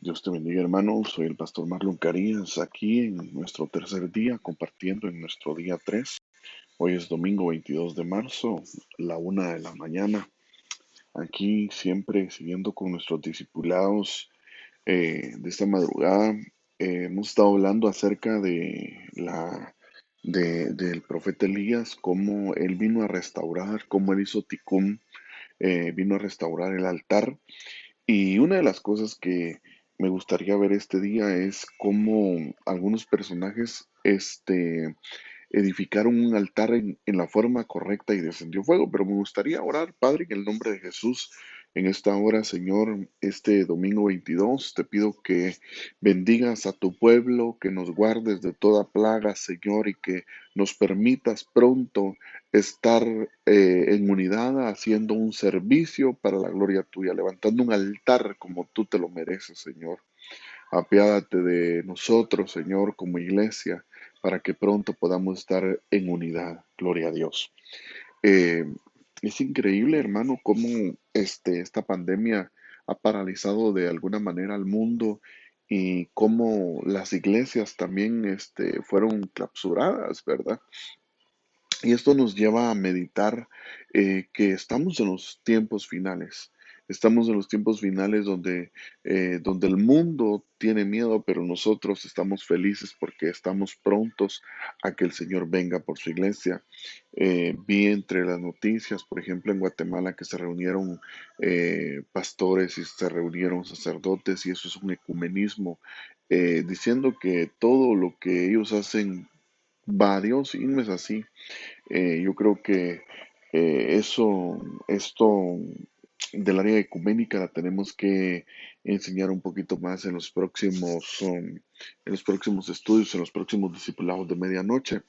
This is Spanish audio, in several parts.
Dios te bendiga, hermano. Soy el pastor Marlon Carías, aquí en nuestro tercer día, compartiendo en nuestro día 3. Hoy es domingo 22 de marzo, la 1 de la mañana. Aquí siempre siguiendo con nuestros discipulados de esta madrugada. Hemos estado hablando acerca del profeta Elías, cómo él vino a restaurar, cómo él hizo Ticún, vino a restaurar el altar. Y una de las cosas que me gustaría ver este día es cómo algunos personajes edificaron un altar en la forma correcta y descendió fuego. Pero me gustaría orar, Padre, en el nombre de Jesús, en esta hora, Señor, este domingo 22, te pido que bendigas a tu pueblo, que nos guardes de toda plaga, Señor, y que nos permitas pronto estar en unidad haciendo un servicio para la gloria tuya, levantando un altar como tú te lo mereces, Señor. Apiádate de nosotros, Señor, como iglesia, para que pronto podamos estar en unidad. Gloria a Dios. Eh, es increíble, hermano, cómo esta pandemia ha paralizado de alguna manera al mundo y cómo las iglesias también fueron clausuradas, ¿verdad? Y esto nos lleva a meditar que estamos en los tiempos finales. Estamos en los tiempos finales donde el mundo tiene miedo, pero nosotros estamos felices porque estamos prontos a que el Señor venga por su iglesia. Vi entre las noticias, por ejemplo, en Guatemala, que se reunieron pastores y se reunieron sacerdotes, y eso es un ecumenismo, diciendo que todo lo que ellos hacen va a Dios, y no es así. Yo creo que esto del área ecuménica la tenemos que enseñar un poquito más en los próximos estudios, en los próximos discipulados de medianoche,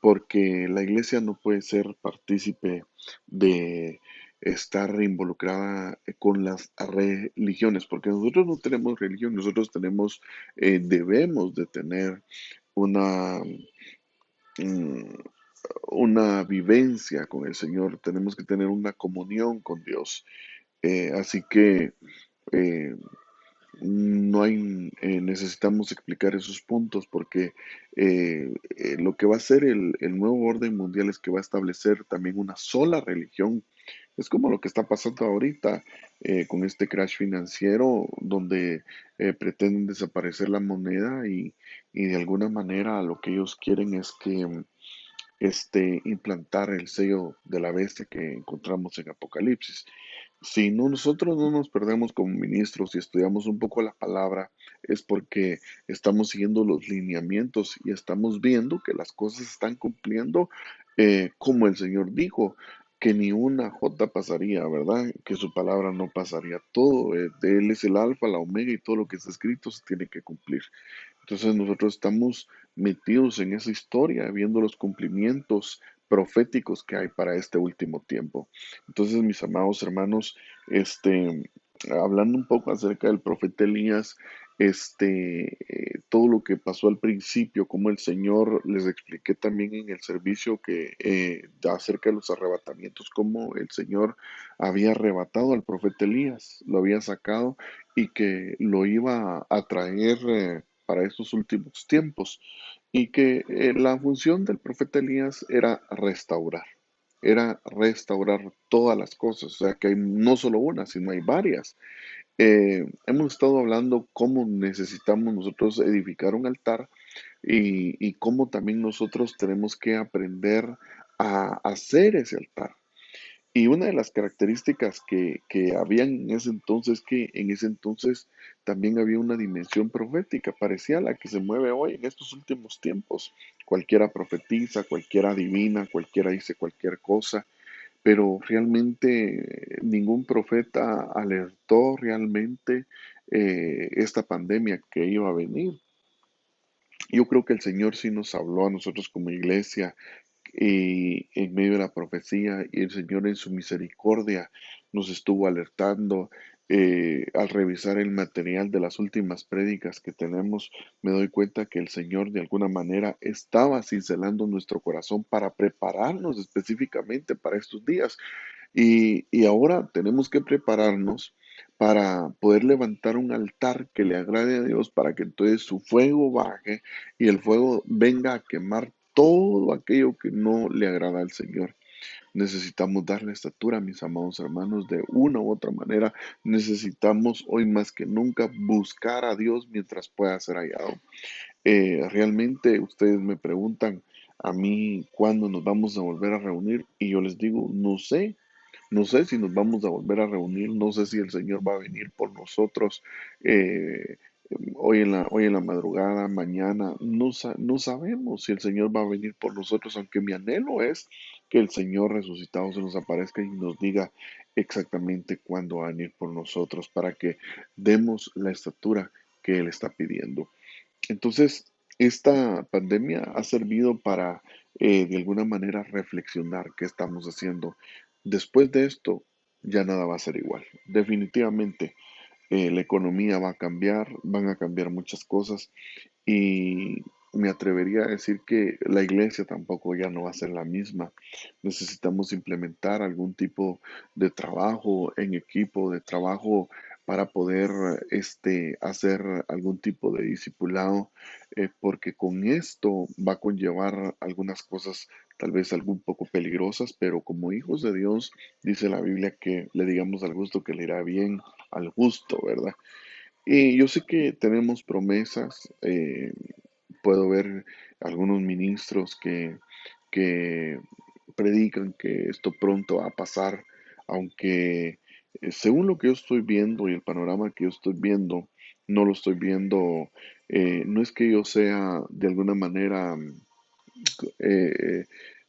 porque la iglesia no puede ser partícipe de estar involucrada con las religiones, porque nosotros no tenemos religión, nosotros debemos de tener una, mm, una vivencia con el Señor, tenemos que tener una comunión con Dios. Así que eh, no hay, necesitamos explicar esos puntos porque lo que va a hacer el nuevo orden mundial es que va a establecer también una sola religión. Es como lo que está pasando ahorita con este crash financiero donde pretenden desaparecer la moneda y de alguna manera lo que ellos quieren es que implantar el sello de la bestia que encontramos en Apocalipsis. Si no, nosotros no nos perdemos como ministros y estudiamos un poco la palabra, es porque estamos siguiendo los lineamientos y estamos viendo que las cosas se están cumpliendo como el Señor dijo, que ni una jota pasaría, ¿verdad? Que su palabra no pasaría. Todo, de Él es el alfa, la omega y todo lo que está escrito se tiene que cumplir. Entonces nosotros estamos metidos en esa historia, viendo los cumplimientos proféticos que hay para este último tiempo. Entonces, mis amados hermanos, hablando un poco acerca del profeta Elías, todo lo que pasó al principio, como el Señor, les expliqué también en el servicio que acerca de los arrebatamientos, cómo el Señor había arrebatado al profeta Elías, lo había sacado y que lo iba a traer para estos últimos tiempos, y que la función del profeta Elías era restaurar todas las cosas, o sea que hay no solo una, sino hay varias. Hemos estado hablando cómo necesitamos nosotros edificar un altar y cómo también nosotros tenemos que aprender a hacer ese altar. Y una de las características que habían en ese entonces, que en ese entonces también había una dimensión profética, parecía la que se mueve hoy en estos últimos tiempos. Cualquiera profetiza, cualquiera adivina, cualquiera dice cualquier cosa, pero realmente ningún profeta alertó realmente esta pandemia que iba a venir. Yo creo que el Señor sí nos habló a nosotros como iglesia y en medio de la profecía, y el Señor en su misericordia nos estuvo alertando. Al revisar el material de las últimas prédicas que tenemos, me doy cuenta que el Señor de alguna manera estaba cincelando nuestro corazón para prepararnos específicamente para estos días. Y ahora tenemos que prepararnos, para poder levantar un altar que le agrade a Dios, para que entonces su fuego baje y el fuego venga a quemar todo aquello que no le agrada al Señor. Necesitamos darle estatura, mis amados hermanos, de una u otra manera. Necesitamos hoy más que nunca buscar a Dios mientras pueda ser hallado. Realmente ustedes me preguntan a mí cuándo nos vamos a volver a reunir y yo les digo, no sé, no sé si nos vamos a volver a reunir, no sé si el Señor va a venir por nosotros eh, hoy en la madrugada, mañana, no sabemos si el Señor va a venir por nosotros, aunque mi anhelo es que el Señor resucitado se nos aparezca y nos diga exactamente cuándo va a venir por nosotros para que demos la estatura que Él está pidiendo. Entonces, esta pandemia ha servido para, de alguna manera, reflexionar qué estamos haciendo. Después de esto, ya nada va a ser igual. Definitivamente, la economía va a cambiar, van a cambiar muchas cosas y me atrevería a decir que la iglesia tampoco ya no va a ser la misma. Necesitamos implementar algún tipo de trabajo en equipo, de trabajo para poder hacer algún tipo de discipulado, porque con esto va a conllevar algunas cosas tal vez algo un poco peligrosas, pero como hijos de Dios, dice la Biblia que le digamos al justo que le irá bien al justo, ¿verdad? Y yo sé que tenemos promesas, puedo ver algunos ministros que predican que esto pronto va a pasar, aunque según lo que yo estoy viendo y el panorama que yo estoy viendo, no lo estoy viendo, no es que yo sea de alguna manera eh,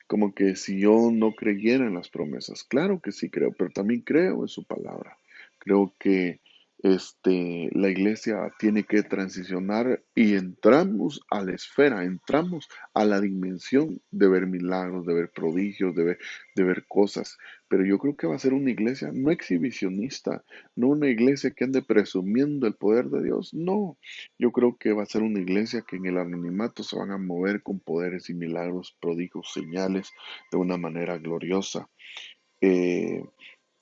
como que si yo no creyera en las promesas, claro que sí creo, pero también creo en su palabra. Creo que la iglesia tiene que transicionar y entramos a la esfera, entramos a la dimensión de ver milagros, de ver prodigios, de ver cosas. Pero yo creo que va a ser una iglesia no exhibicionista, no una iglesia que ande presumiendo el poder de Dios, no, yo creo que va a ser una iglesia que en el anonimato se van a mover con poderes y milagros, prodigios, señales de una manera gloriosa. Eh,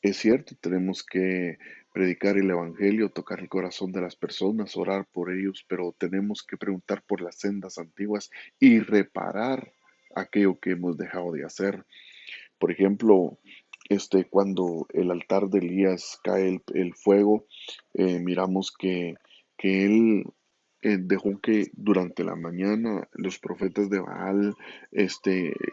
es cierto, tenemos que predicar el evangelio, tocar el corazón de las personas, orar por ellos, pero tenemos que preguntar por las sendas antiguas y reparar aquello que hemos dejado de hacer. Por ejemplo, cuando el altar de Elías cae el fuego, miramos que él dejó que durante la mañana los profetas de Baal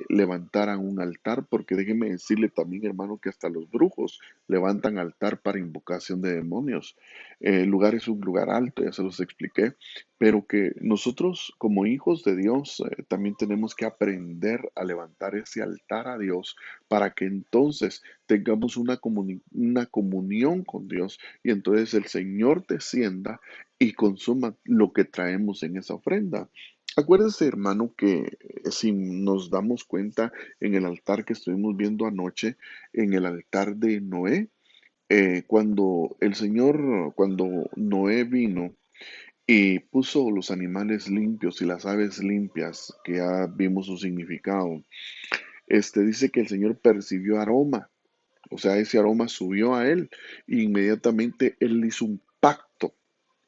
levantaran un altar, porque déjeme decirle también, hermano, que hasta los brujos levantan altar para invocación de demonios. El lugar es un lugar alto, ya se los expliqué, pero que nosotros como hijos de Dios también tenemos que aprender a levantar ese altar a Dios para que entonces tengamos una comunión con Dios y entonces el Señor descienda y consuma lo que traemos en esa ofrenda. Acuérdese, hermano, que si nos damos cuenta en el altar que estuvimos viendo anoche, en el altar de Noé, cuando Noé vino y puso los animales limpios y las aves limpias, que ya vimos su significado, dice que el Señor percibió aroma, o sea, ese aroma subió a él e inmediatamente él hizo un pacto.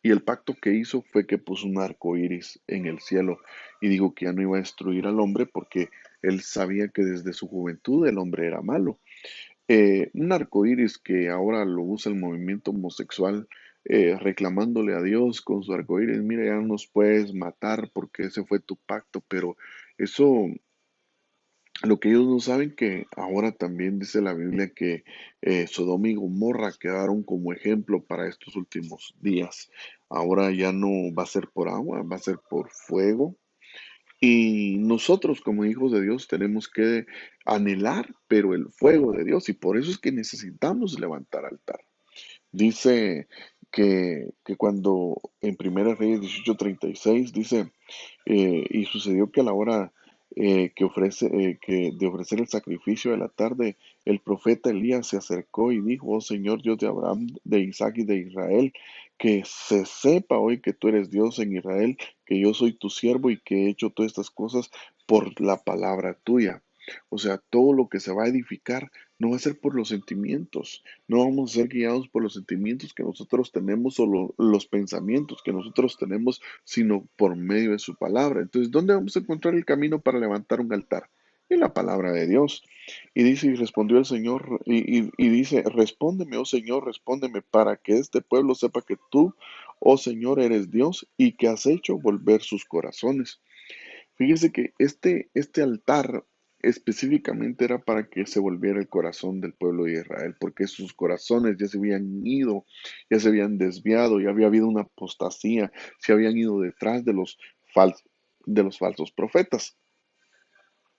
Y el pacto que hizo fue que puso un arco iris en el cielo y dijo que ya no iba a destruir al hombre porque él sabía que desde su juventud el hombre era malo. Un arco iris que ahora lo usa el movimiento homosexual, reclamándole a Dios con su arco iris: mira, ya no nos puedes matar porque ese fue tu pacto, pero eso lo que ellos no saben que ahora también dice la Biblia que Sodoma y Gomorra quedaron como ejemplo para estos últimos días. Ahora ya no va a ser por agua, va a ser por fuego. Y nosotros como hijos de Dios tenemos que anhelar, pero el fuego de Dios. Y por eso es que necesitamos levantar altar. Dice que cuando en Primera Reyes 18:36 dice, y sucedió que a la hora que de ofrecer el sacrificio de la tarde, el profeta Elías se acercó y dijo: oh Señor Dios de Abraham, de Isaac y de Israel, que se sepa hoy que tú eres Dios en Israel, que yo soy tu siervo y que he hecho todas estas cosas por la palabra tuya. O sea, todo lo que se va a edificar no va a ser por los sentimientos, no vamos a ser guiados por los sentimientos que nosotros tenemos o los pensamientos que nosotros tenemos, sino por medio de su palabra. Entonces, ¿dónde vamos a encontrar el camino para levantar un altar? En la palabra de Dios. Y dice, y respondió el Señor, y dice, respóndeme, oh Señor, respóndeme, para que este pueblo sepa que tú, oh Señor, eres Dios y que has hecho volver sus corazones. Fíjese que este altar específicamente era para que se volviera el corazón del pueblo de Israel, porque sus corazones ya se habían ido, ya se habían desviado, ya había habido una apostasía, se habían ido detrás de los falsos profetas.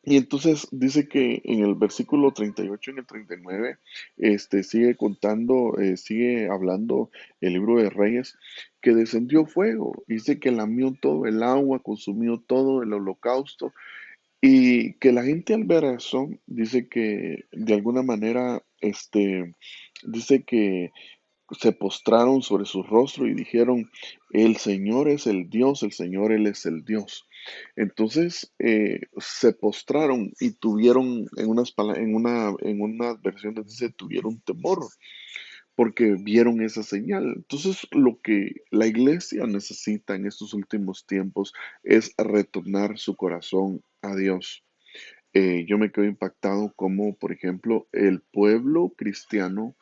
Y entonces dice que en el versículo 38 y en el 39, sigue contando, sigue hablando el libro de Reyes, que descendió fuego, dice que lamió todo el agua, consumió todo el holocausto, y que la gente al ver eso, dice que de alguna manera, dice que se postraron sobre su rostro y dijeron, el Señor es el Dios, el Señor Él es el Dios. Entonces se postraron y tuvieron, en unas versiones dice, tuvieron temor porque vieron esa señal. Entonces lo que la iglesia necesita en estos últimos tiempos es retornar su corazón a Dios. Yo me quedo impactado como, por ejemplo, el pueblo cristiano,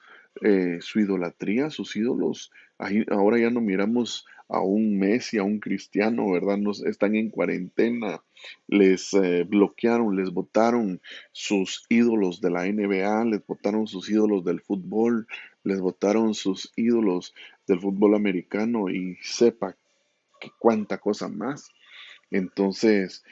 su idolatría, sus ídolos, ahora ya no miramos a un Messi, a un cristiano, ¿verdad? Están en cuarentena, les bloquearon, les botaron sus ídolos de la NBA, les botaron sus ídolos del fútbol, les botaron sus ídolos del fútbol americano y sepa que cuánta cosa más. Entonces,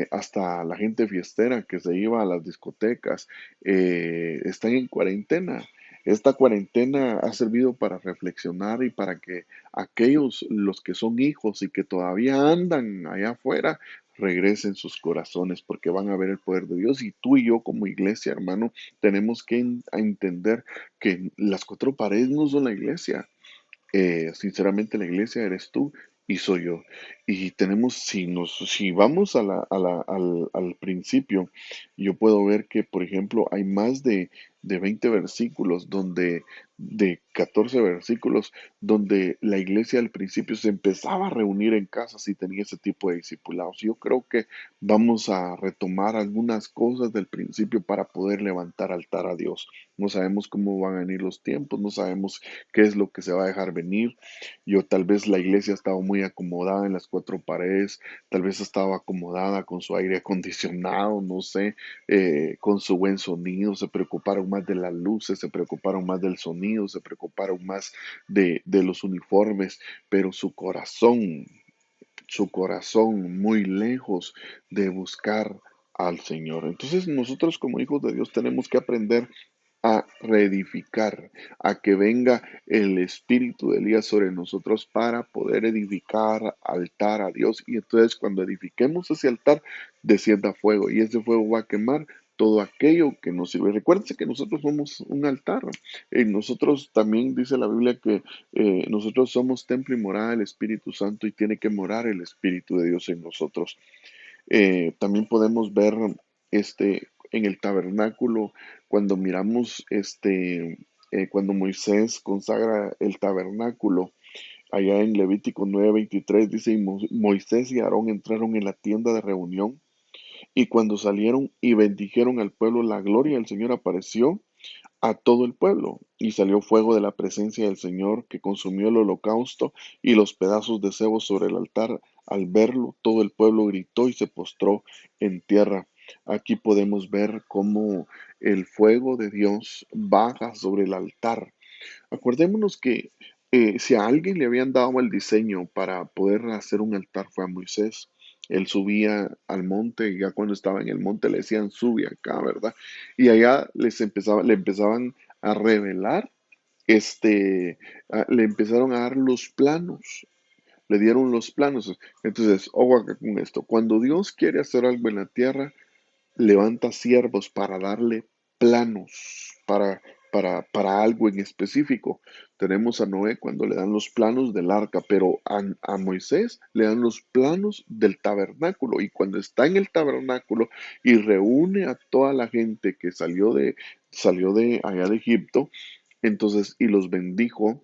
hasta la gente fiestera que se iba a las discotecas están en cuarentena. Esta cuarentena ha servido para reflexionar y para que aquellos, los que son hijos y que todavía andan allá afuera, regresen sus corazones porque van a ver el poder de Dios. Y tú y yo como iglesia, hermano, tenemos que a entender que las cuatro paredes no son la iglesia. Sinceramente la iglesia eres tú y soy yo. Y tenemos, si vamos al principio, yo puedo ver que, por ejemplo, hay más de 20 versículos de 14 versículos, donde la iglesia al principio se empezaba a reunir en casas y tenía ese tipo de discipulados. Yo creo que vamos a retomar algunas cosas del principio para poder levantar altar a Dios. No sabemos cómo van a venir los tiempos, no sabemos qué es lo que se va a dejar venir. Yo tal vez la iglesia estaba muy acomodada en las cuatro paredes, tal vez estaba acomodada con su aire acondicionado, no sé, con su buen sonido, se preocuparon más de las luces, se preocuparon más del sonido, se preocuparon más de los uniformes, pero su corazón muy lejos de buscar al Señor. Entonces nosotros como hijos de Dios tenemos que aprender a reedificar, a que venga el espíritu de Elías sobre nosotros para poder edificar altar a Dios. Y entonces cuando edifiquemos ese altar, descienda fuego y ese fuego va a quemar todo aquello que nos sirve. Recuérdense que nosotros somos un altar. Nosotros también dice la Biblia que nosotros somos templo y morada del Espíritu Santo y tiene que morar el Espíritu de Dios en nosotros. También podemos ver en el tabernáculo, cuando miramos cuando Moisés consagra el tabernáculo, allá en Levítico 9:23 dice, y Moisés y Aarón entraron en la tienda de reunión, y cuando salieron y bendijeron al pueblo, la gloria del Señor apareció a todo el pueblo, y salió fuego de la presencia del Señor que consumió el holocausto y los pedazos de cebo sobre el altar. Al verlo, todo el pueblo gritó y se postró en tierra. Aquí podemos ver cómo el fuego de Dios baja sobre el altar. Acordémonos que si a alguien le habían dado el diseño para poder hacer un altar fue a Moisés. Él subía al monte y ya cuando estaba en el monte le decían sube acá, ¿verdad? Y allá le empezaban a revelar, le empezaron a dar los planos, le dieron los planos. Entonces, ojo acá con esto, cuando Dios quiere hacer algo en la tierra, levanta siervos para darle planos para algo en específico. Tenemos a Noé cuando le dan los planos del arca, pero a Moisés le dan los planos del tabernáculo. Y cuando está en el tabernáculo y reúne a toda la gente que salió de allá de Egipto, entonces, y los bendijo,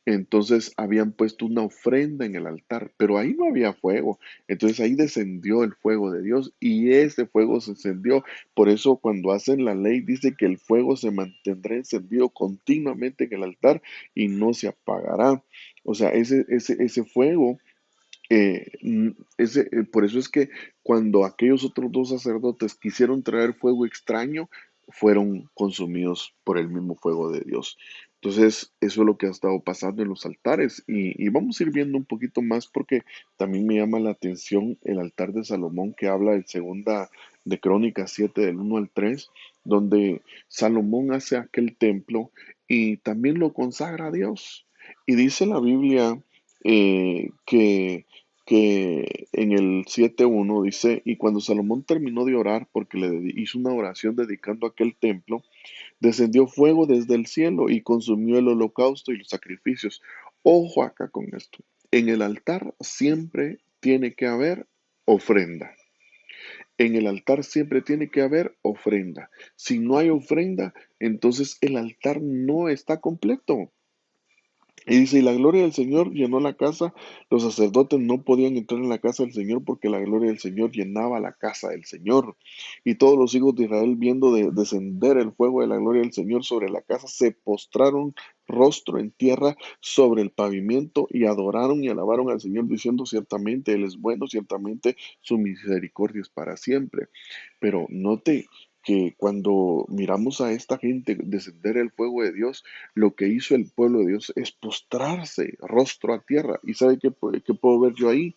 entonces habían puesto una ofrenda en el altar, pero ahí no había fuego. Entonces ahí descendió el fuego de Dios y ese fuego se encendió. Por eso cuando hacen la ley dice que el fuego se mantendrá encendido continuamente en el altar y no se apagará. O sea, ese fuego por eso es que cuando aquellos otros dos sacerdotes quisieron traer fuego extraño, fueron consumidos por el mismo fuego de Dios. Entonces, eso es lo que ha estado pasando en los altares. Y vamos a ir viendo un poquito más porque también me llama la atención el altar de Salomón que habla en segunda de Crónicas 7 del 1 al 3, donde Salomón hace aquel templo y también lo consagra a Dios. Y dice la Biblia que en el 7.1 dice, y cuando Salomón terminó de orar, porque hizo una oración dedicando aquel templo, descendió fuego desde el cielo y consumió el holocausto y los sacrificios. Ojo acá con esto. En el altar siempre tiene que haber ofrenda. En el altar siempre tiene que haber ofrenda. Si no hay ofrenda, entonces el altar no está completo. Y dice, y la gloria del Señor llenó la casa. Los sacerdotes no podían entrar en la casa del Señor porque la gloria del Señor llenaba la casa del Señor. Y todos los hijos de Israel, viendo descender el fuego de la gloria del Señor sobre la casa, se postraron rostro en tierra sobre el pavimento y adoraron y alabaron al Señor, diciendo, ciertamente Él es bueno, ciertamente su misericordia es para siempre. Pero note que cuando miramos a esta gente descender el fuego de Dios, lo que hizo el pueblo de Dios es postrarse rostro a tierra. ¿Y sabe qué puedo ver yo ahí?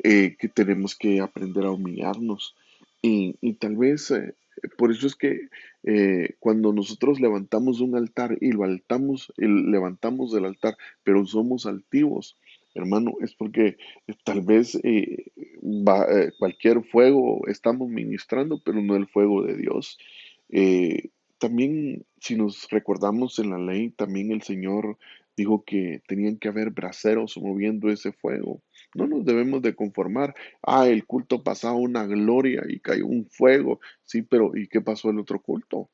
Que tenemos que aprender a humillarnos. Y tal vez por eso es que cuando nosotros levantamos un altar y levantamos del altar, pero somos altivos, hermano, es porque tal vez cualquier fuego estamos ministrando, pero no el fuego de Dios. También, si nos recordamos en la ley, también el Señor dijo que tenían que haber braseros moviendo ese fuego. No nos debemos de conformar. Ah, el culto pasaba una gloria y cayó un fuego. Sí, pero ¿y qué pasó el otro culto?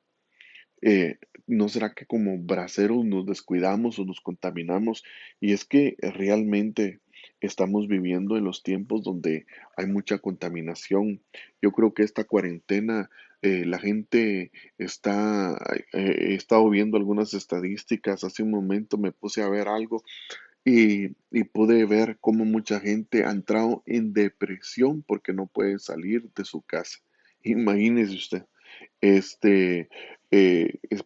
¿No será que como braceros nos descuidamos o nos contaminamos? Y es que realmente estamos viviendo en los tiempos donde hay mucha contaminación. Yo creo que esta cuarentena, la gente he estado viendo algunas estadísticas. Hace un momento me puse a ver algo y pude ver cómo mucha gente ha entrado en depresión porque no puede salir de su casa. Imagínese usted. Este,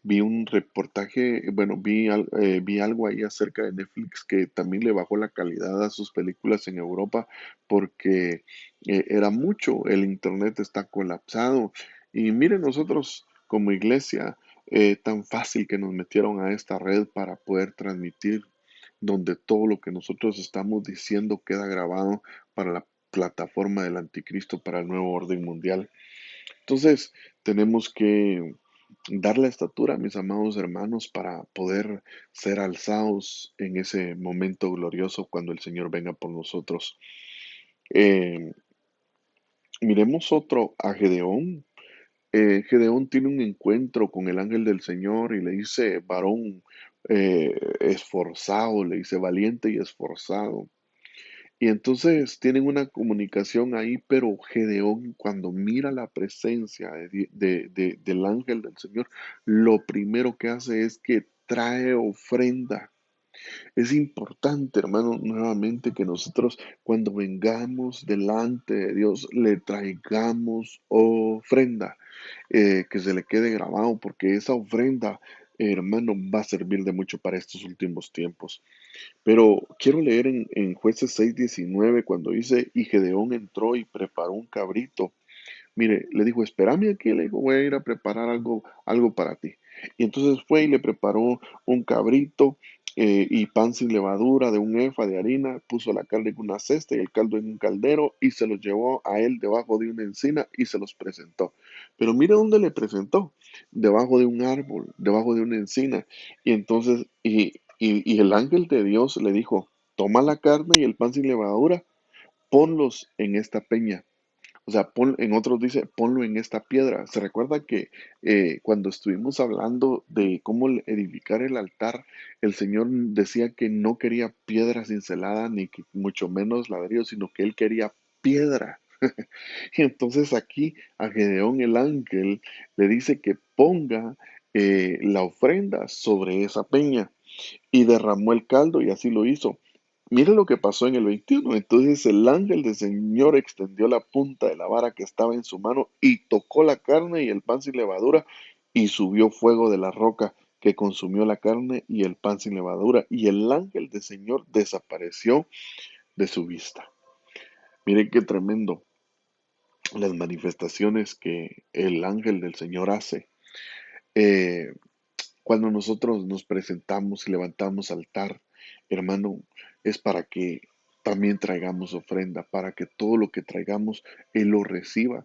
vi un reportaje, bueno, vi algo ahí acerca de Netflix que también le bajó la calidad a sus películas en Europa porque era mucho, el internet está colapsado. Y miren nosotros como iglesia, tan fácil que nos metieron a esta red para poder transmitir, donde todo lo que nosotros estamos diciendo queda grabado para la plataforma del anticristo, para el nuevo orden mundial. Entonces, tenemos que dar la estatura, mis amados hermanos, para poder ser alzados en ese momento glorioso cuando el Señor venga por nosotros. Eh, Miremos otro a Gedeón. Gedeón tiene un encuentro con el ángel del Señor y le dice, varón esforzado, le dice valiente y esforzado. Y entonces tienen una comunicación ahí, pero Gedeón cuando mira la presencia del ángel del Señor, lo primero que hace es que trae ofrenda. Es importante, hermano, nuevamente que nosotros cuando vengamos delante de Dios le traigamos ofrenda, que se le quede grabado, porque esa ofrenda, hermano, va a servir de mucho para estos últimos tiempos. Pero quiero leer en Jueces 6:19 cuando dice, y Gedeón entró y preparó un cabrito. Mire, le dijo, espérame aquí, le dijo, voy a ir a preparar algo para ti. Y entonces fue y le preparó un cabrito y pan sin levadura de un efa de harina, puso la carne en una cesta y el caldo en un caldero y se los llevó a él debajo de una encina y se los presentó. Pero mire dónde le presentó, debajo de un árbol, debajo de una encina. Y entonces, Y el ángel de Dios le dijo, toma la carne y el pan sin levadura, ponlos en esta peña. O sea, en otros dice, ponlo en esta piedra. Se recuerda que cuando estuvimos hablando de cómo edificar el altar, el Señor decía que no quería piedra cincelada, ni que mucho menos ladrillo, sino que Él quería piedra. Y entonces aquí a Gedeón el ángel le dice que ponga la ofrenda sobre esa peña y derramó el caldo y así lo hizo. Mira lo que pasó en el 21. Entonces el ángel del Señor extendió la punta de la vara que estaba en su mano y tocó la carne y el pan sin levadura y subió fuego de la roca que consumió la carne y el pan sin levadura y el ángel del Señor desapareció de su vista. Miren qué tremendo las manifestaciones que el ángel del Señor hace. Eh, Cuando nosotros nos presentamos y levantamos altar, hermano, es para que también traigamos ofrenda, para que todo lo que traigamos, Él lo reciba.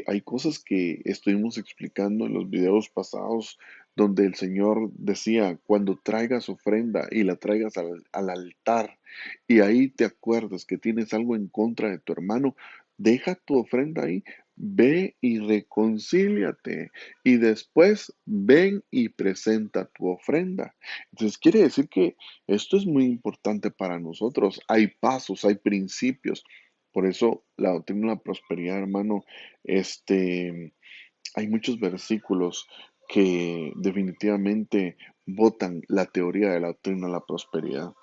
Hay cosas que estuvimos explicando en los videos pasados donde el Señor decía, cuando traigas ofrenda y la traigas al altar y ahí te acuerdas que tienes algo en contra de tu hermano, deja tu ofrenda ahí, ve y reconcíliate y después ven y presenta tu ofrenda. Entonces quiere decir que esto es muy importante para nosotros. Hay pasos, hay principios. Por eso la doctrina de la prosperidad, hermano, hay muchos versículos que definitivamente votan la teoría de la doctrina de la prosperidad.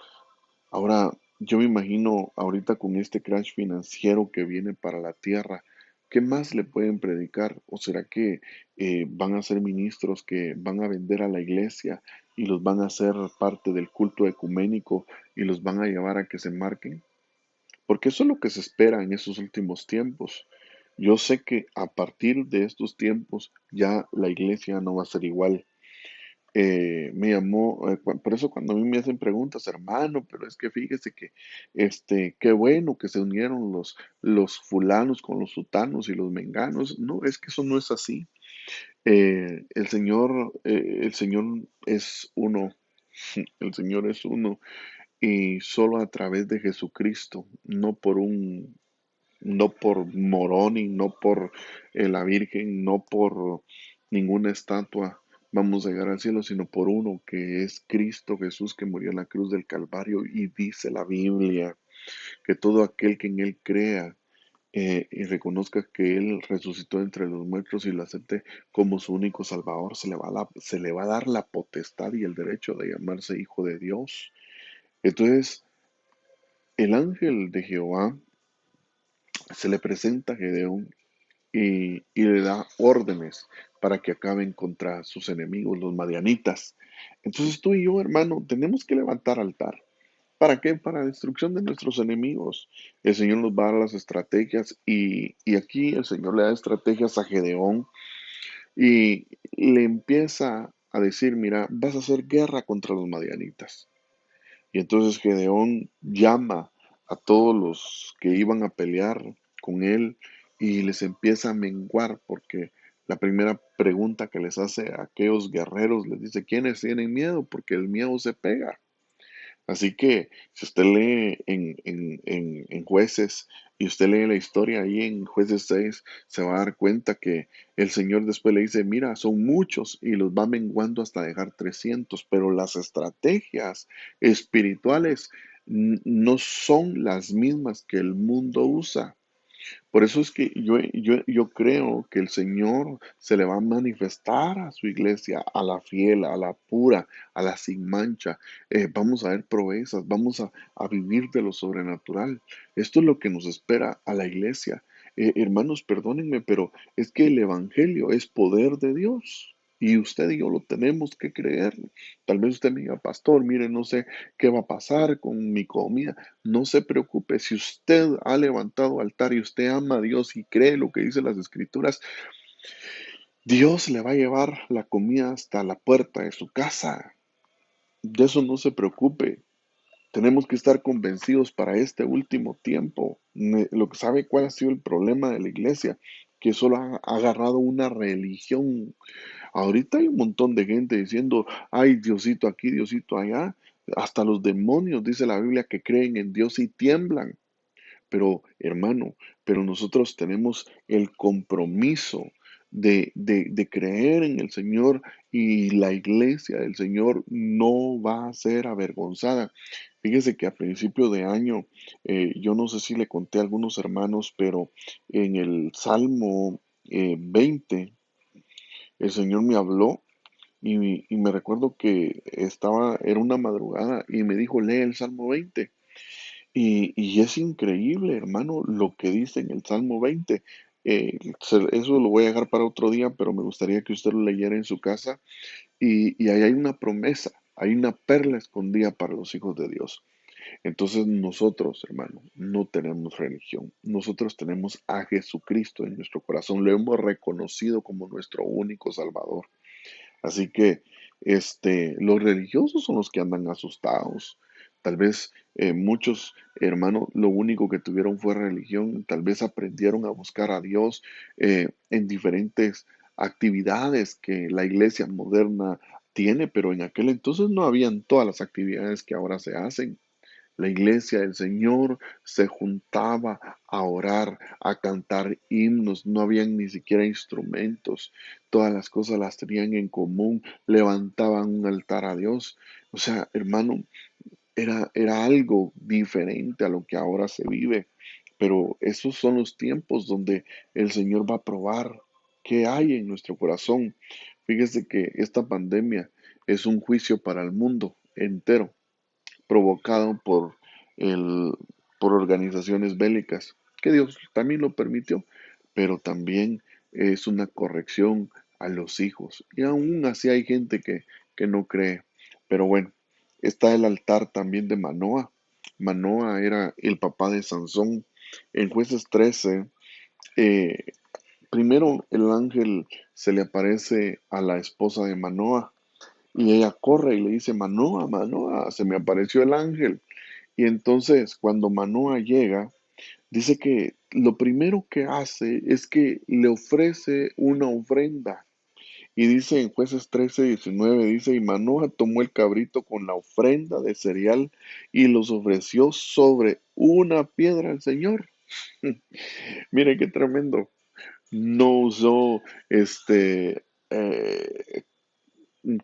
Ahora, yo me imagino ahorita con este crash financiero que viene para la tierra, ¿qué más le pueden predicar? ¿O será que van a ser ministros que van a vender a la iglesia y los van a hacer parte del culto ecuménico y los van a llevar a que se marquen? Porque eso es lo que se espera en esos últimos tiempos. Yo sé que a partir de estos tiempos ya la iglesia no va a ser igual. Me llamó, por eso cuando a mí me hacen preguntas, hermano, pero es que fíjese que, qué bueno que se unieron los fulanos con los sutanos y los menganos. No, es que eso no es así. El Señor es uno, el Señor es uno, y solo a través de Jesucristo, no por Moroni, no por la Virgen, no por ninguna estatua vamos a llegar al cielo, sino por uno que es Cristo Jesús que murió en la cruz del Calvario y dice la Biblia que todo aquel que en Él crea y reconozca que Él resucitó entre los muertos y lo acepte como su único Salvador, se le va a dar la potestad y el derecho de llamarse hijo de Dios. Entonces, el ángel de Jehová se le presenta a Gedeón y le da órdenes para que acaben contra sus enemigos, los madianitas. Entonces tú y yo, hermano, tenemos que levantar altar. ¿Para qué? Para la destrucción de nuestros enemigos. El Señor nos va a dar las estrategias y aquí el Señor le da estrategias a Gedeón y le empieza a decir, mira, vas a hacer guerra contra los madianitas. Y entonces Gedeón llama a todos los que iban a pelear con él y les empieza a menguar porque la primera pregunta que les hace a aquellos guerreros les dice, ¿quiénes tienen miedo? Porque el miedo se pega. Así que si usted lee en Jueces y usted lee la historia ahí en Jueces 6, se va a dar cuenta que el Señor después le dice, mira, son muchos y los va menguando hasta dejar 300, pero las estrategias espirituales no son las mismas que el mundo usa. Por eso es que yo creo que el Señor se le va a manifestar a su iglesia, a la fiel, a la pura, a la sin mancha. Vamos a ver proezas, a vivir de lo sobrenatural. Esto es lo que nos espera a la iglesia. Hermanos, perdónenme, pero es que el Evangelio es poder de Dios. Y usted y yo lo tenemos que creer. Tal vez usted me diga, pastor, mire, no sé qué va a pasar con mi comida. No se preocupe, si usted ha levantado altar y usted ama a Dios y cree lo que dice las escrituras, Dios le va a llevar la comida hasta la puerta de su casa. De eso no se preocupe. Tenemos que estar convencidos para este último tiempo. Lo que sabe cuál ha sido el problema de la iglesia, que solo ha agarrado una religión. Ahorita hay un montón de gente diciendo, ay, Diosito aquí, Diosito allá. Hasta los demonios, dice la Biblia, que creen en Dios y tiemblan. Pero, hermano, pero nosotros tenemos el compromiso de creer en el Señor, y la iglesia del Señor no va a ser avergonzada. Fíjese que a principio de año, yo no sé si le conté a algunos hermanos, pero en el Salmo 20, el Señor me habló, y me recuerdo que era una madrugada y me dijo, lee el Salmo 20. Y es increíble, hermano, lo que dice en el Salmo 20. Eso lo voy a dejar para otro día, pero me gustaría que usted lo leyera en su casa. Y ahí hay una promesa, hay una perla escondida para los hijos de Dios. Entonces nosotros, hermano, no tenemos religión. Nosotros tenemos a Jesucristo en nuestro corazón. Lo hemos reconocido como nuestro único Salvador. Así que los religiosos son los que andan asustados. Tal vez muchos hermanos lo único que tuvieron fue religión. Tal vez aprendieron a buscar a Dios en diferentes actividades que la iglesia moderna tiene, pero en aquel entonces no habían todas las actividades que ahora se hacen. La iglesia del Señor se juntaba a orar, a cantar himnos, no habían ni siquiera instrumentos, todas las cosas las tenían en común, levantaban un altar a Dios. O sea, hermano, era algo diferente a lo que ahora se vive, pero esos son los tiempos donde el Señor va a probar qué hay en nuestro corazón. Fíjese que esta pandemia es un juicio para el mundo entero, provocado el, por organizaciones bélicas, que Dios también lo permitió, pero también es una corrección a los hijos. Y aún así hay gente que no cree. Pero bueno, está el altar también de Manoa. Manoa era el papá de Sansón. En Jueces 13, eh, primero el ángel se le aparece a la esposa de Manoa, y ella corre y le dice, Manoa, Manoa, se me apareció el ángel. Y entonces, cuando Manoa llega, dice que lo primero que hace es que le ofrece una ofrenda. Y dice en Jueces 13:19, dice, y Manoa tomó el cabrito con la ofrenda de cereal y los ofreció sobre una piedra al Señor. Mire qué tremendo. No usó eh,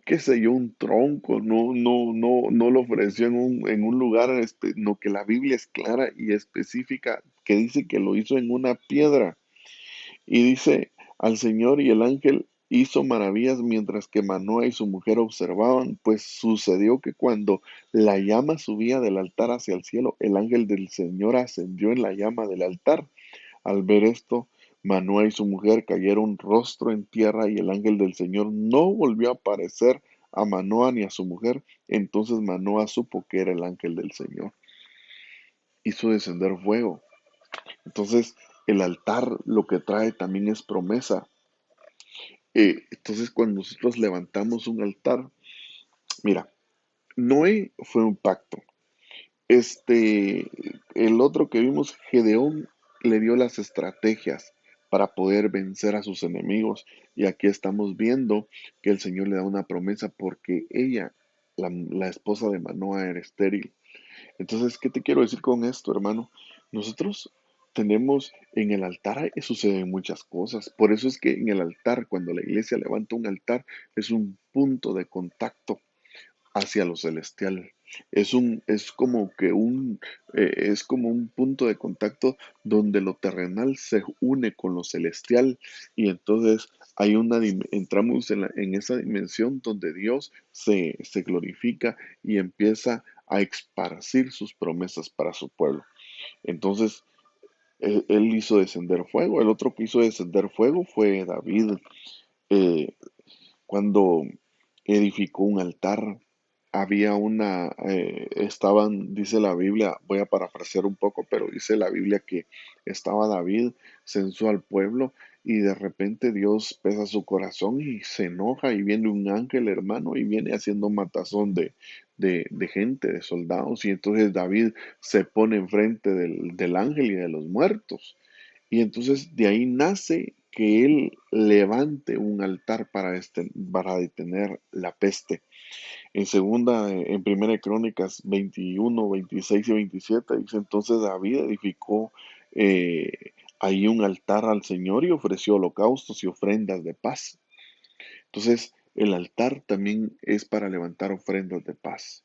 qué sé yo, un tronco, no lo ofreció en un lugar, no, que la Biblia es clara y específica, que dice que lo hizo en una piedra. Y dice al Señor, y el ángel hizo maravillas mientras que Manoa y su mujer observaban, pues sucedió que cuando la llama subía del altar hacia el cielo, el ángel del Señor ascendió en la llama del altar. Al ver esto, Manoa y su mujer cayeron rostro en tierra, y el ángel del Señor no volvió a aparecer a Manoa ni a su mujer. Entonces Manoa supo que era el ángel del Señor. Hizo descender fuego. Entonces el altar lo que trae también es promesa. Entonces cuando nosotros levantamos un altar, mira, Noé fue un pacto. Este, el otro que vimos, Gedeón, le dio las estrategias para poder vencer a sus enemigos. Y aquí estamos viendo que el Señor le da una promesa porque ella, la esposa de Manoa, era estéril. Entonces, ¿qué te quiero decir con esto, hermano? Nosotros tenemos en el altar, suceden muchas cosas. Por eso es que en el altar, cuando la iglesia levanta un altar, es un punto de contacto hacia lo celestial. Es como un punto de contacto donde lo terrenal se une con lo celestial, y entonces entramos en esa dimensión donde Dios se glorifica y empieza a esparcir sus promesas para su pueblo. Entonces, él hizo descender fuego. El otro que hizo descender fuego fue David. Eh, Cuando edificó un altar, dice la Biblia, voy a parafrasear un poco, pero dice la Biblia que estaba David, censó al pueblo, y de repente Dios pesa su corazón y se enoja, y viene un ángel, hermano, y viene haciendo matazón de gente, de soldados, y entonces David se pone enfrente del ángel y de los muertos. Y entonces de ahí nace que él levante un altar para detener la peste. En primera de Crónicas 21, 26 y 27 dice, entonces David edificó ahí un altar al Señor y ofreció holocaustos y ofrendas de paz. Entonces, el altar también es para levantar ofrendas de paz.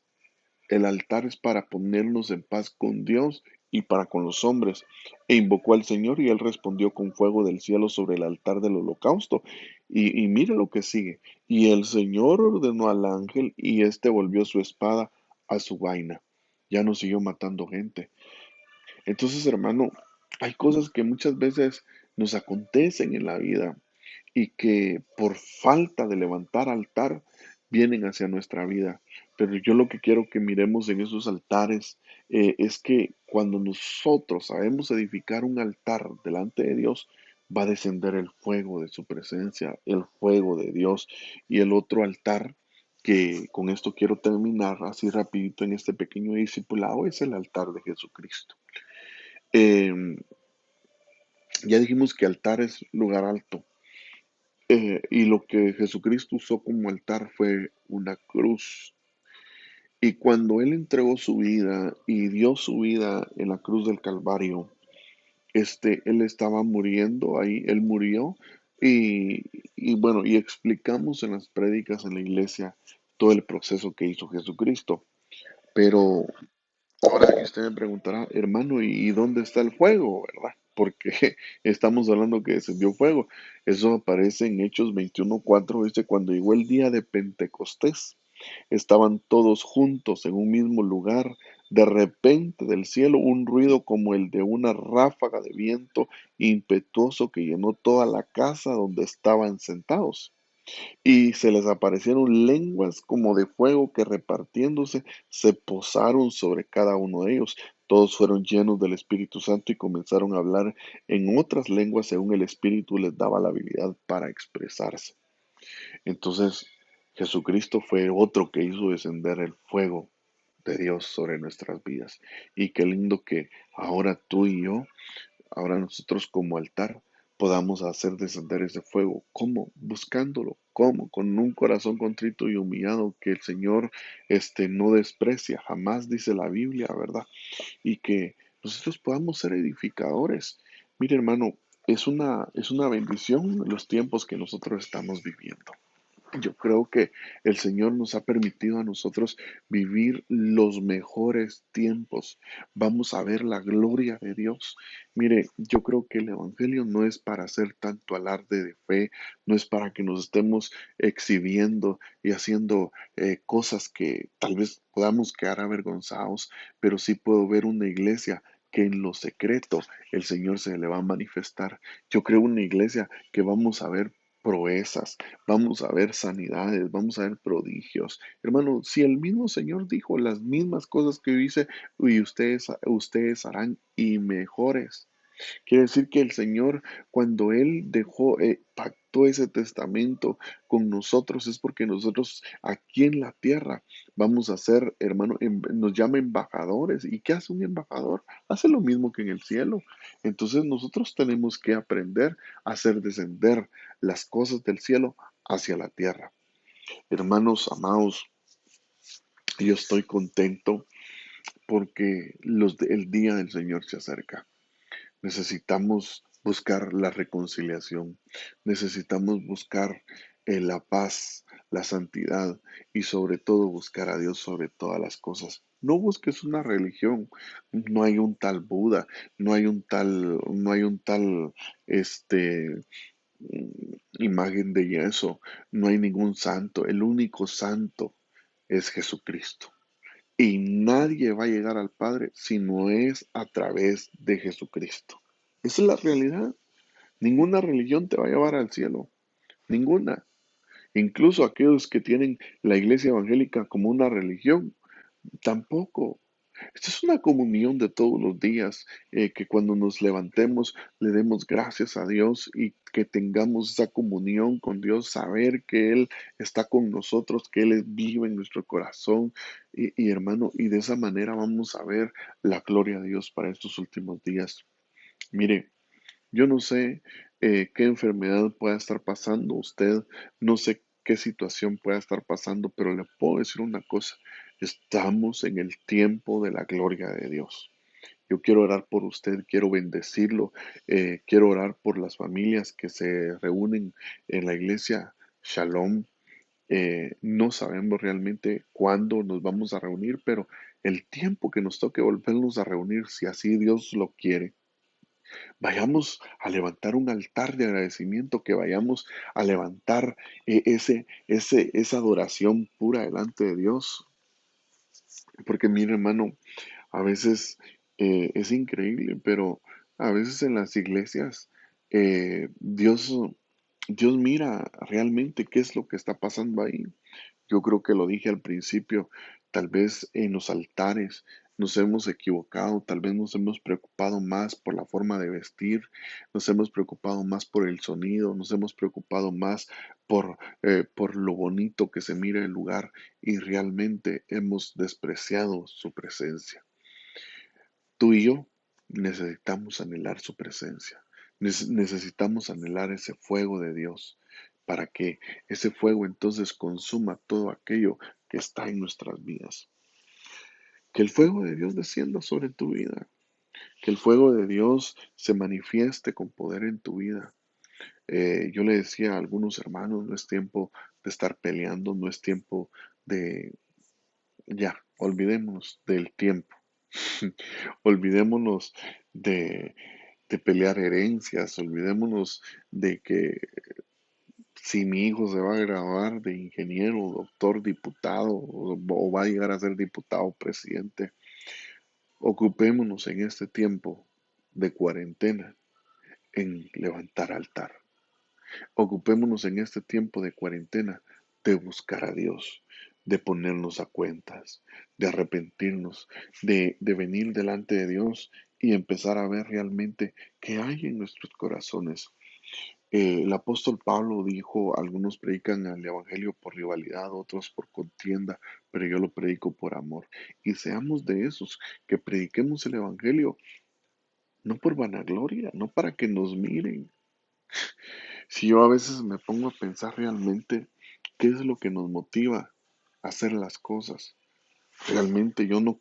El altar es para ponernos en paz con Dios y para con los hombres. E invocó al Señor y él respondió con fuego del cielo sobre el altar del holocausto. Y mire lo que sigue. Y el Señor ordenó al ángel y éste volvió su espada a su vaina. Ya no siguió matando gente. Entonces, hermano, hay cosas que muchas veces nos acontecen en la vida y que por falta de levantar altar vienen hacia nuestra vida. Pero yo lo que quiero que miremos en esos altares es que cuando nosotros sabemos edificar un altar delante de Dios, va a descender el fuego de su presencia, el fuego de Dios. Y el otro altar, que con esto quiero terminar así rapidito en este pequeño discipulado, es el altar de Jesucristo. Em, ya dijimos que altar es lugar alto. Y lo que Jesucristo usó como altar fue una cruz. Y cuando Él entregó su vida y dio su vida en la cruz del Calvario, Él estaba muriendo ahí, Él murió. Y, y bueno, y explicamos en las prédicas en la iglesia todo el proceso que hizo Jesucristo. Pero ahora usted me preguntará, hermano, ¿y dónde está el fuego, verdad? Porque estamos hablando que descendió fuego. Eso aparece en Hechos 21:4, dice, cuando llegó el día de Pentecostés, estaban todos juntos en un mismo lugar. De repente del cielo un ruido como el de una ráfaga de viento impetuoso que llenó toda la casa donde estaban sentados. Y se les aparecieron lenguas como de fuego que repartiéndose se posaron sobre cada uno de ellos. Todos fueron llenos del Espíritu Santo y comenzaron a hablar en otras lenguas según el Espíritu les daba la habilidad para expresarse. Entonces, Jesucristo fue otro que hizo descender el fuego de Dios sobre nuestras vidas. Y qué lindo que ahora tú y yo, ahora nosotros como altar podamos hacer descender ese fuego. ¿Cómo? Buscándolo. ¿Cómo? Con un corazón contrito y humillado que el Señor no desprecia. Jamás dice la Biblia, ¿verdad? Y que nosotros podamos ser edificadores. Mire, hermano, es una bendición los tiempos que nosotros estamos viviendo. Yo creo que el Señor nos ha permitido a nosotros vivir los mejores tiempos. Vamos a ver la gloria de Dios. Mire, yo creo que el Evangelio no es para hacer tanto alarde de fe, no es para que nos estemos exhibiendo y haciendo cosas que tal vez podamos quedar avergonzados, pero sí puedo ver una iglesia que en lo secreto el Señor se le va a manifestar. Yo creo una iglesia que vamos a ver proezas, vamos a ver sanidades, vamos a ver prodigios. Hermano, si el mismo Señor dijo las mismas cosas que dice, y ustedes harán y mejores. Quiere decir que el Señor, cuando Él pactó ese testamento con nosotros, es porque nosotros aquí en la tierra vamos a ser, hermano, nos llama embajadores. ¿Y qué hace un embajador? Hace lo mismo que en el cielo. Entonces nosotros tenemos que aprender a hacer descender las cosas del cielo hacia la tierra. Hermanos amados, yo estoy contento porque el día del Señor se acerca. Necesitamos buscar la reconciliación, necesitamos buscar la paz, la santidad y sobre todo buscar a Dios sobre todas las cosas. No busques una religión, no hay un tal Buda, no hay un tal imagen de eso, no hay ningún santo, el único santo es Jesucristo. Y nadie va a llegar al Padre si no es a través de Jesucristo. Esa es la realidad. Ninguna religión te va a llevar al cielo. Ninguna. Incluso aquellos que tienen la iglesia evangélica como una religión, tampoco. Esta es una comunión de todos los días, que cuando nos levantemos le demos gracias a Dios y que tengamos esa comunión con Dios, saber que Él está con nosotros, que Él es vivo en nuestro corazón. Y hermano, y de esa manera vamos a ver la gloria de Dios para estos últimos días. Mire, yo no sé qué enfermedad pueda estar pasando usted, no sé qué situación pueda estar pasando, pero le puedo decir una cosa, estamos en el tiempo de la gloria de Dios. Yo quiero orar por usted, quiero bendecirlo, quiero orar por las familias que se reúnen en la iglesia Shalom. No sabemos realmente cuándo nos vamos a reunir, pero el tiempo que nos toque volvernos a reunir, si así Dios lo quiere, vayamos a levantar un altar de agradecimiento, que vayamos a levantar esa adoración pura delante de Dios. Porque mire, hermano, a veces es increíble, pero a veces en las iglesias Dios mira realmente qué es lo que está pasando ahí. Yo creo que lo dije al principio, tal vez en los altares nos hemos equivocado, tal vez nos hemos preocupado más por la forma de vestir, nos hemos preocupado más por el sonido, nos hemos preocupado más por lo bonito que se mira el lugar y realmente hemos despreciado su presencia. Tú y yo necesitamos anhelar su presencia. Necesitamos anhelar ese fuego de Dios para que ese fuego entonces consuma todo aquello que está en nuestras vidas. Que el fuego de Dios descienda sobre tu vida. Que el fuego de Dios se manifieste con poder en tu vida. Yo le decía a algunos hermanos, no es tiempo de estar peleando, no es tiempo de, ya, olvidémonos del tiempo. Olvidémonos de, de pelear herencias, olvidémonos de que si mi hijo se va a graduar de ingeniero, doctor, diputado o va a llegar a ser diputado o presidente, ocupémonos en este tiempo de cuarentena en levantar altar. Ocupémonos en este tiempo de cuarentena de buscar a Dios, de ponernos a cuentas, de arrepentirnos, de venir delante de Dios y empezar a ver realmente qué hay en nuestros corazones. El apóstol Pablo dijo, algunos predican el Evangelio por rivalidad, otros por contienda, pero yo lo predico por amor. Y seamos de esos que prediquemos el Evangelio no por vanagloria, no para que nos miren. Si yo a veces me pongo a pensar realmente qué es lo que nos motiva a hacer las cosas, realmente yo no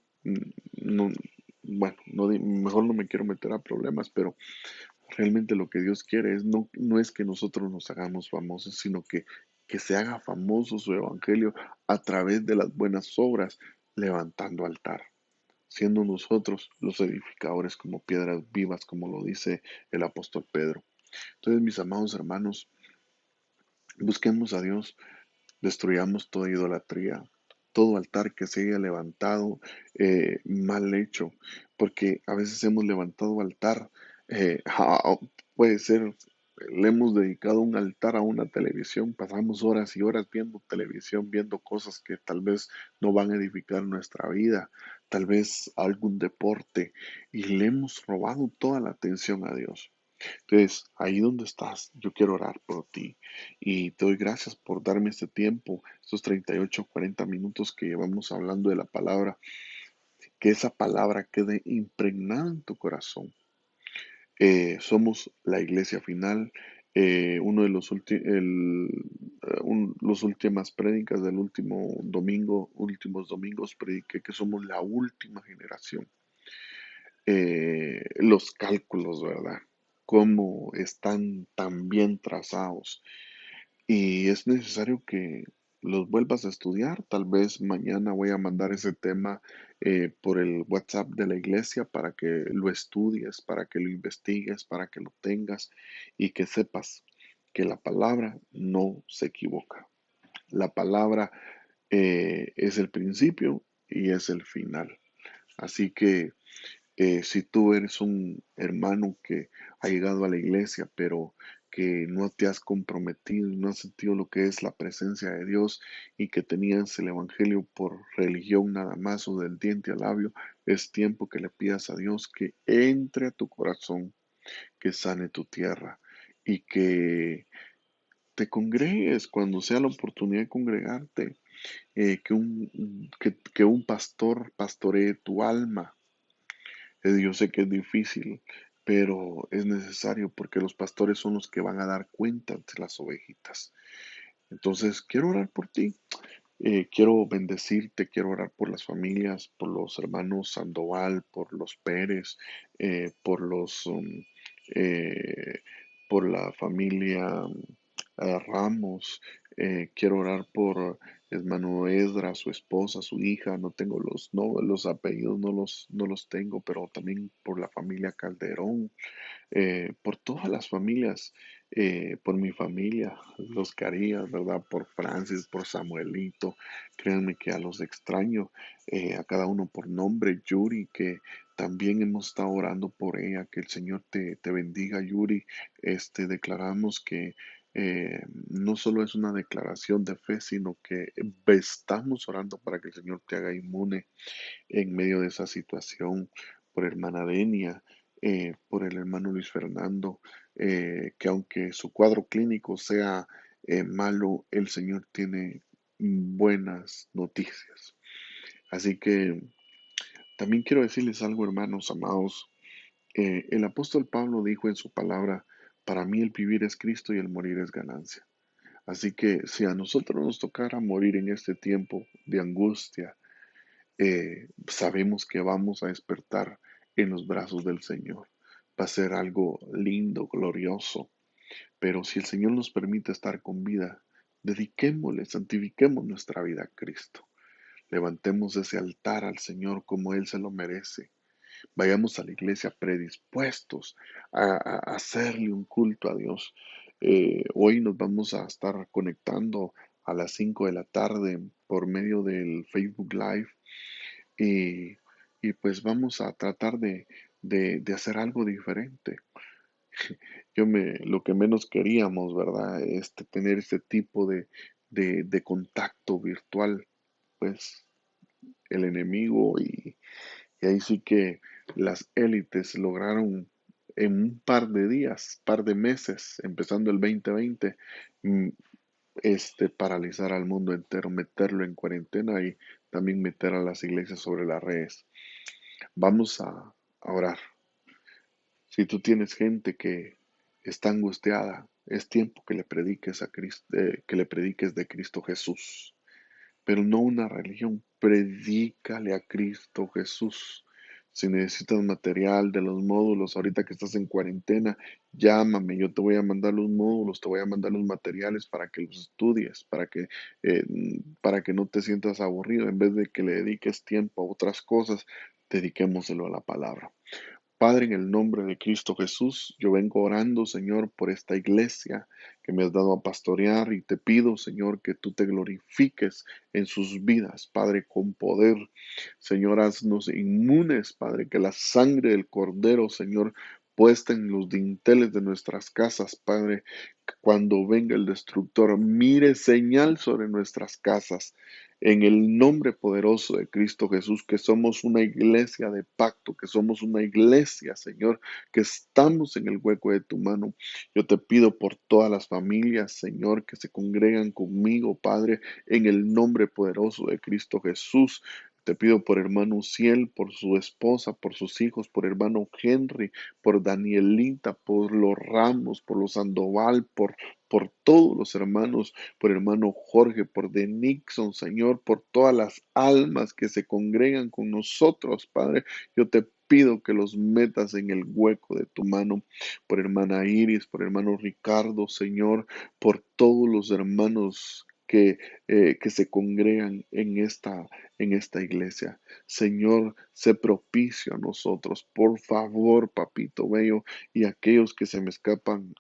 bueno, mejor no me quiero meter a problemas, pero realmente lo que Dios quiere es no es que nosotros nos hagamos famosos, sino que se haga famoso su evangelio a través de las buenas obras, levantando altar, siendo nosotros los edificadores como piedras vivas, como lo dice el apóstol Pedro. Entonces, mis amados hermanos, busquemos a Dios, destruyamos toda idolatría, todo altar que se haya levantado mal hecho, porque a veces hemos levantado altar, puede ser, le hemos dedicado un altar a una televisión, pasamos horas y horas viendo televisión, viendo cosas que tal vez no van a edificar nuestra vida, tal vez algún deporte, y le hemos robado toda la atención a Dios. Entonces, ahí donde estás, yo quiero orar por ti y te doy gracias por darme este tiempo, estos 38 40 minutos que llevamos hablando de la palabra, que esa palabra quede impregnada en tu corazón. Somos la iglesia final, uno de los últimas prédicas del último domingo, últimos domingos prediqué que somos la última generación. Los cálculos, ¿verdad? Cómo están tan bien trazados. Y es necesario que los vuelvas a estudiar. Tal vez mañana voy a mandar ese tema por el WhatsApp de la iglesia para que lo estudies, para que lo investigues, para que lo tengas y que sepas que la palabra no se equivoca. La palabra es el principio y es el final. Así que si tú eres un hermano que ha llegado a la iglesia, pero que no te has comprometido, no has sentido lo que es la presencia de Dios y que tenías el Evangelio por religión nada más o del diente al labio, es tiempo que le pidas a Dios que entre a tu corazón, que sane tu tierra y que te congregues cuando sea la oportunidad de congregarte, que un pastor pastoree tu alma. Yo sé que es difícil, pero es necesario porque los pastores son los que van a dar cuenta de las ovejitas. Entonces, quiero orar por ti. Quiero bendecirte, quiero orar por las familias, por los hermanos Sandoval, por los Pérez, por eh, por la familia Ramos. Quiero orar por hermano Esdra, su esposa, su hija. No tengo los apellidos, no los tengo, pero también por la familia Calderón, por todas las familias, por mi familia, los Carías, ¿verdad? Por Francis, por Samuelito, créanme que a los extraño, a cada uno por nombre, Yuri, que también hemos estado orando por ella, que el Señor te bendiga, Yuri. Declaramos que no solo es una declaración de fe, sino que estamos orando para que el Señor te haga inmune en medio de esa situación, por hermana Denia, por el hermano Luis Fernando, que aunque su cuadro clínico sea malo, el Señor tiene buenas noticias. Así que también quiero decirles algo, hermanos amados. El apóstol Pablo dijo en su palabra, para mí el vivir es Cristo y el morir es ganancia. Así que si a nosotros nos tocara morir en este tiempo de angustia, sabemos que vamos a despertar en los brazos del Señor. Va a ser algo lindo, glorioso. Pero si el Señor nos permite estar con vida, dediquémosle, santifiquemos nuestra vida a Cristo. Levantemos ese altar al Señor como Él se lo merece. Vayamos a la iglesia predispuestos a hacerle un culto a Dios. Hoy nos vamos a estar conectando a las 5 de la tarde por medio del Facebook Live y, y pues vamos a tratar de hacer algo diferente. Lo que menos queríamos, ¿verdad? Tener este tipo de contacto virtual, pues el enemigo y ahí sí que las élites lograron en un par de días, par de meses, empezando el 2020, mm, paralizar al mundo entero, meterlo en cuarentena y también meter a las iglesias sobre las redes. Vamos a orar. Si tú tienes gente que está angustiada, es tiempo que le prediques a Cristo, que le prediques de Cristo Jesús, pero no una religión. Predícale a Cristo Jesús. Si necesitas material de los módulos, ahorita que estás en cuarentena, llámame, yo te voy a mandar los módulos, te voy a mandar los materiales para que los estudies, eh, para que no te sientas aburrido. En vez de que le dediques tiempo a otras cosas, dediquémoselo a la palabra. Padre, en el nombre de Cristo Jesús, yo vengo orando, Señor, por esta iglesia que me has dado a pastorear y te pido, Señor, que tú te glorifiques en sus vidas, Padre, con poder. Señor, haznos inmunes, Padre, que la sangre del Cordero, Señor, puesta en los dinteles de nuestras casas, Padre, que cuando venga el destructor, mire señal sobre nuestras casas. En el nombre poderoso de Cristo Jesús, que somos una iglesia de pacto, que somos una iglesia, Señor, que estamos en el hueco de tu mano. Yo te pido por todas las familias, Señor, que se congregan conmigo, Padre, en el nombre poderoso de Cristo Jesús. Te pido por hermano Ciel, por su esposa, por sus hijos, por hermano Henry, por Danielita, por los Ramos, por los Sandoval, por todos los hermanos, por hermano Jorge, por De Nixon, Señor, por todas las almas que se congregan con nosotros, Padre. Yo te pido que los metas en el hueco de tu mano, por hermana Iris, por hermano Ricardo, Señor, por todos los hermanos que se congregan en esta iglesia. Señor, sé propicio a nosotros, por favor, papito bello, y aquellos que se me escapan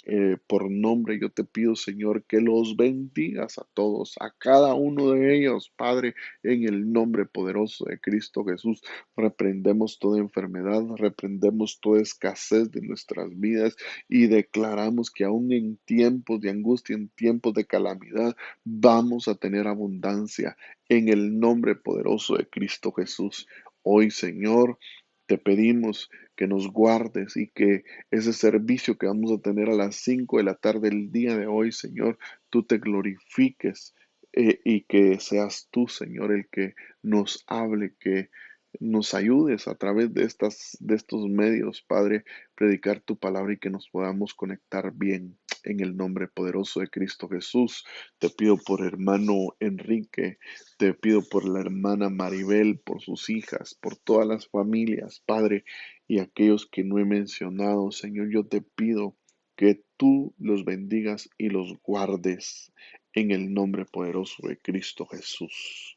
por nombre, yo te pido, Señor, que los bendigas a todos, a cada uno de ellos, Padre, en el nombre poderoso de Cristo Jesús. Reprendemos toda enfermedad, reprendemos toda escasez de nuestras vidas y declaramos que aún en tiempos de angustia, en tiempos de calamidad, vamos a tener abundancia en el nombre poderoso de Cristo Jesús. Hoy, Señor, te pedimos que nos guardes y que ese servicio que vamos a tener a las 5 de la tarde el día de hoy, Señor, tú te glorifiques y que seas tú, Señor, el que nos hable, que nos ayudes a través de estos medios, Padre, predicar tu palabra y que nos podamos conectar bien. en el nombre poderoso de Cristo Jesús. Te pido por hermano Enrique, te pido por la hermana Maribel, por sus hijas, por todas las familias, Padre, y aquellos que no he mencionado, Señor, yo te pido que tú los bendigas y los guardes en el nombre poderoso de Cristo Jesús.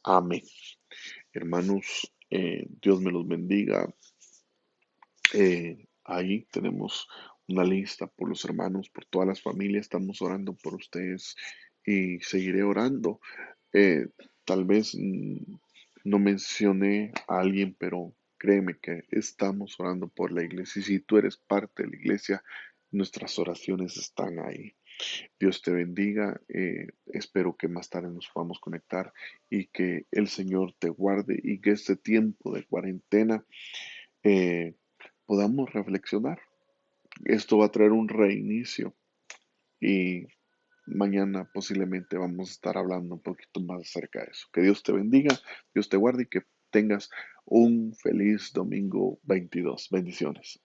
Amén. Hermanos, Dios me los bendiga. Ahí tenemos una lista por los hermanos, por todas las familias. Estamos orando por ustedes y seguiré orando. Eh, Tal vez no mencioné a alguien, pero créeme que estamos orando por la iglesia. Y si tú eres parte de la iglesia, nuestras oraciones están ahí. Dios te bendiga. Espero que más tarde nos podamos conectar y que el Señor te guarde y que este tiempo de cuarentena eh, podamos reflexionar. Esto va a traer un reinicio y mañana posiblemente vamos a estar hablando un poquito más acerca de eso. Que Dios te bendiga, Dios te guarde y que tengas un feliz domingo 22. Bendiciones.